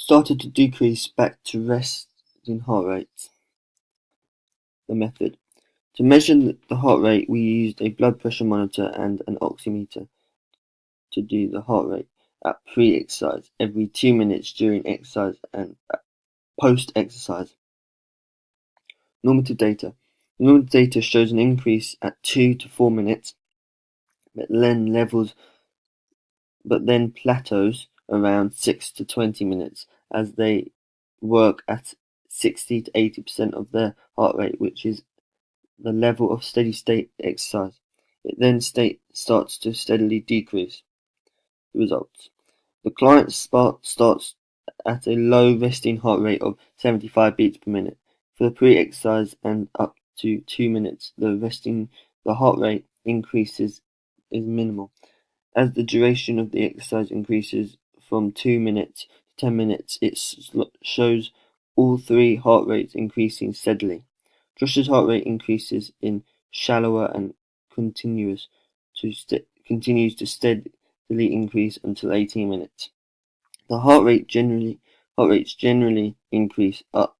started to decrease back to resting heart rate. The method. To measure the heart rate, we used a blood pressure monitor and an oximeter to do the heart rate at pre-exercise, every 2 minutes during exercise and post-exercise. Normative data. Normative data shows an increase at 2 to 4 minutes, but then plateaus around 6 to 20 minutes as they work at 60 to 80% of their heart rate, which is the level of steady-state exercise. It then starts to steadily decrease. Results. The client starts at a low resting heart rate of 75 beats per minute. For the pre-exercise and up to 2 minutes, the heart rate increases is minimal. As the duration of the exercise increases from 2 minutes to 10 minutes, it shows all three heart rates increasing steadily. Josh's heart rate increases in shallower and continues to steadily increase until 18 minutes. The heart rates generally increase up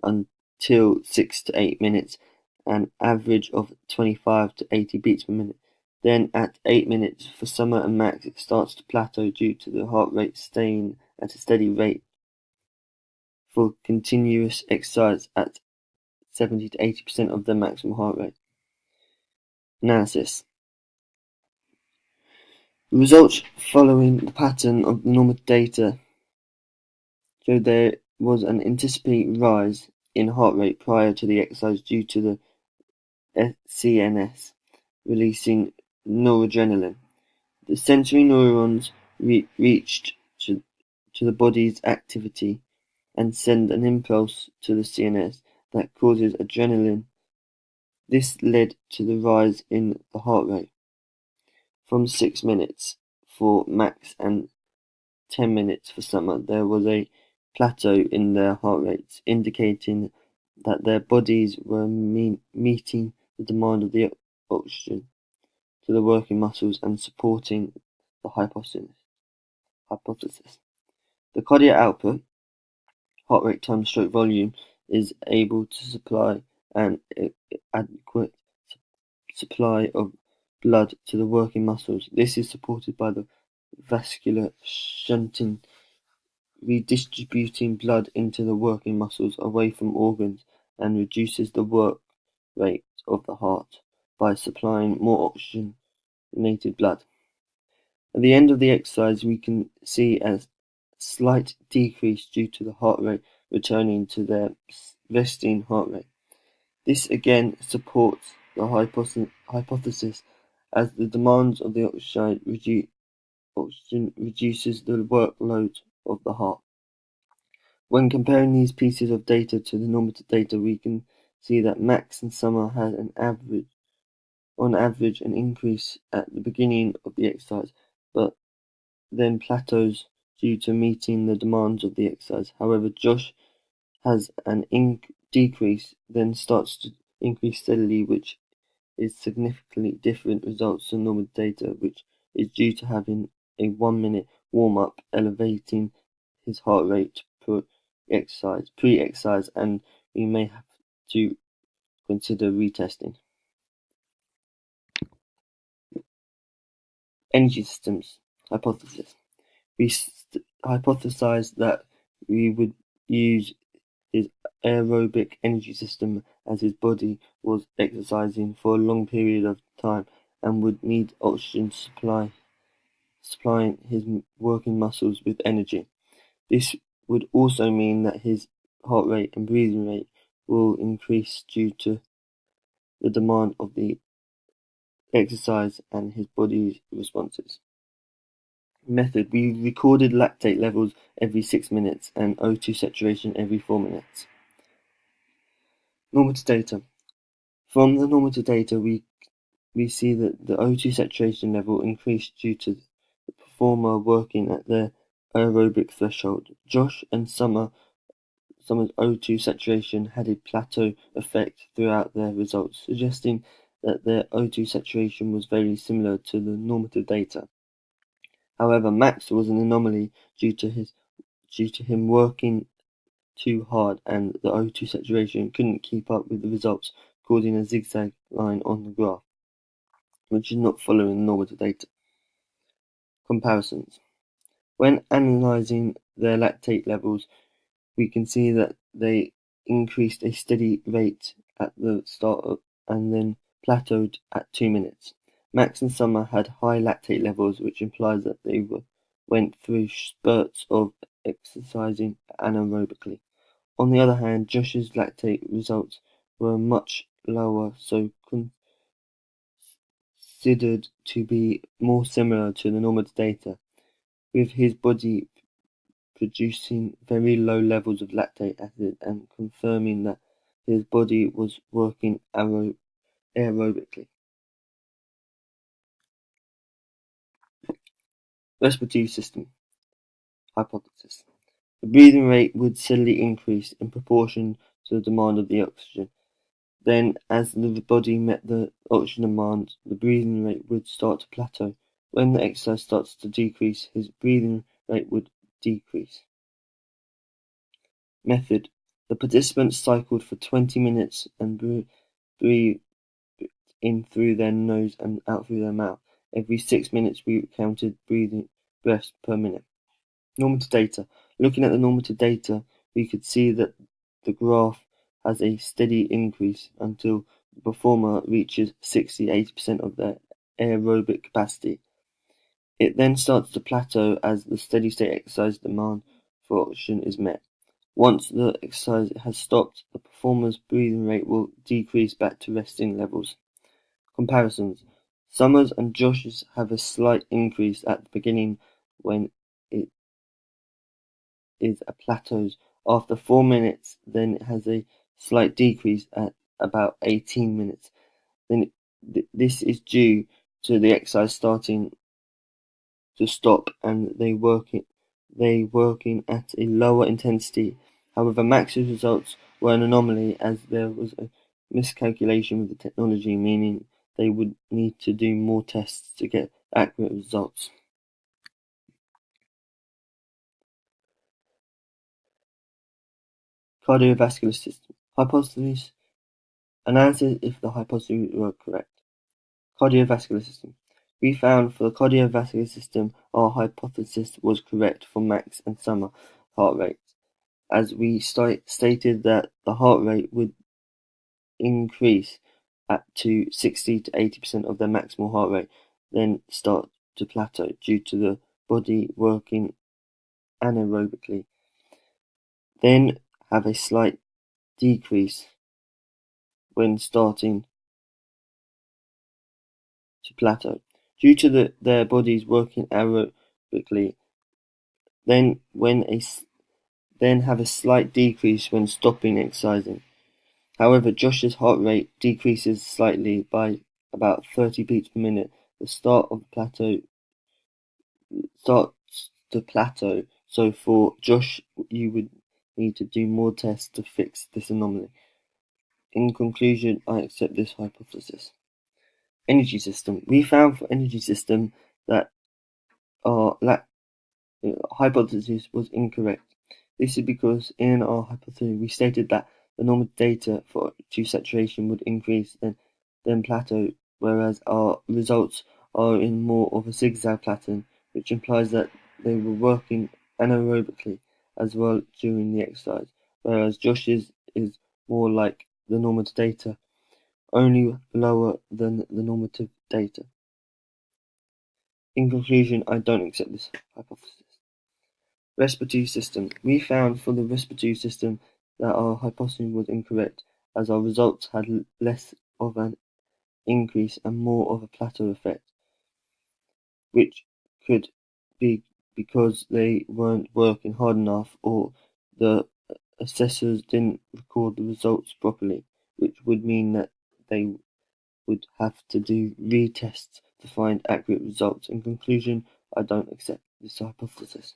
until 6 to 8 minutes, an average of 25 to 80 beats per minute. Then at 8 minutes for Summer and Max, it starts to plateau due to the heart rate staying at a steady rate for continuous exercise at 70 to 80% of their maximum heart rate. Analysis. The results following the pattern of the normative data showed there was an anticipated rise in heart rate prior to the exercise due to the CNS releasing noradrenaline. The sensory neurons reach to the body's activity and send an impulse to the CNS that causes adrenaline. This led to the rise in the heart rate from 6 minutes for Max and 10 minutes for Summer. There was a plateau in their heart rates, indicating that their bodies were meeting the demand of the oxygen to the working muscles and supporting the hypothesis. The cardiac output, heart rate times stroke volume, is able to supply an adequate supply of blood to the working muscles. This is supported by the vascular shunting, redistributing blood into the working muscles away from organs, and reduces the work rate of the heart by supplying more oxygenated blood. At the end of the exercise, we can see a slight decrease due to the heart rate returning to their resting heart rate. This again supports the hypothesis as the demands of the oxygen reduces the workload of the heart. When comparing these pieces of data to the normative data, we can see that Max and Summer had on average an increase at the beginning of the exercise, but then plateaus due to meeting the demands of the exercise. However, Josh has an decrease, then starts to increase steadily, which is significantly different results to normal data, which is due to having a 1 minute warm-up, elevating his heart rate pre-exercise, and we may have to consider retesting. Energy systems hypothesis. We hypothesized that we would use his aerobic energy system as his body was exercising for a long period of time and would need oxygen supplying his working muscles with energy. This would also mean that his heart rate and breathing rate will increase due to the demand of the exercise and his body's responses. Method. We recorded lactate levels every 6 minutes and O2 saturation every 4 minutes. Normative data. From the normative data, we see that the O2 saturation level increased due to the performer working at their aerobic threshold. Josh and Summer's O2 saturation had a plateau effect throughout their results, suggesting that their O2 saturation was very similar to the normative data. However, Max was an anomaly due to due to him working too hard and the O2 saturation couldn't keep up with the results, causing a zigzag line on the graph, which is not following normative data. Comparisons. When analysing their lactate levels, we can see that they increased a steady rate at the start and then plateaued at 2 minutes. Max and Summer had high lactate levels, which implies that they went through spurts of exercising anaerobically. On the other hand, Josh's lactate results were much lower, so considered to be more similar to the normative data, with his body producing very low levels of lactate acid and confirming that his body was working aerobically. Respiratory system hypothesis. The breathing rate would steadily increase in proportion to the demand of the oxygen. Then, as the body met the oxygen demand, the breathing rate would start to plateau. When the exercise starts to decrease, his breathing rate would decrease. Method. The participants cycled for 20 minutes and breathed in through their nose and out through their mouth. Every 6 minutes we counted breathing breaths per minute. Normative data. Looking at the normative data, we could see that the graph has a steady increase until the performer reaches 60–80% of their aerobic capacity. It then starts to plateau as the steady state exercise demand for oxygen is met. Once the exercise has stopped, the performer's breathing rate will decrease back to resting levels. Comparisons. Summers and Josh's have a slight increase at the beginning when it is a plateaus. After 4 minutes, then it has a slight decrease at about 18 minutes. Then this is due to the exercise starting to stop and they working at a lower intensity. However, Max's results were an anomaly as there was a miscalculation with the technology, meaning they would need to do more tests to get accurate results. Cardiovascular system. Hypothesis. Analysis if the hypotheses were correct. Cardiovascular system. We found for the cardiovascular system our hypothesis was correct for Max and Summer heart rates, as we stated that the heart rate would increase to 60–80% of their maximal heart rate, then start to plateau due to the body working anaerobically, then have a slight decrease when starting to plateau due to their bodies working aerobically, then have a slight decrease when stopping exercising. However, Josh's heart rate decreases slightly by about 30 beats per minute. The start of the plateau starts to plateau, so for Josh you would need to do more tests to fix this anomaly. In conclusion, I accept this hypothesis. Energy system. We found for energy system that our hypothesis was incorrect. This is because in our hypothesis we stated that the normative data for O2 saturation would increase and then plateau, whereas our results are in more of a zigzag pattern, which implies that they were working anaerobically as well during the exercise, whereas Josh's is more like the normative data, only lower than the normative data. In conclusion, I don't accept this hypothesis. Respiratory system. We found for the respiratory system that our hypothesis was incorrect, as our results had less of an increase and more of a plateau effect, which could be because they weren't working hard enough or the assessors didn't record the results properly, which would mean that they would have to do retests to find accurate results. In conclusion, I don't accept this hypothesis.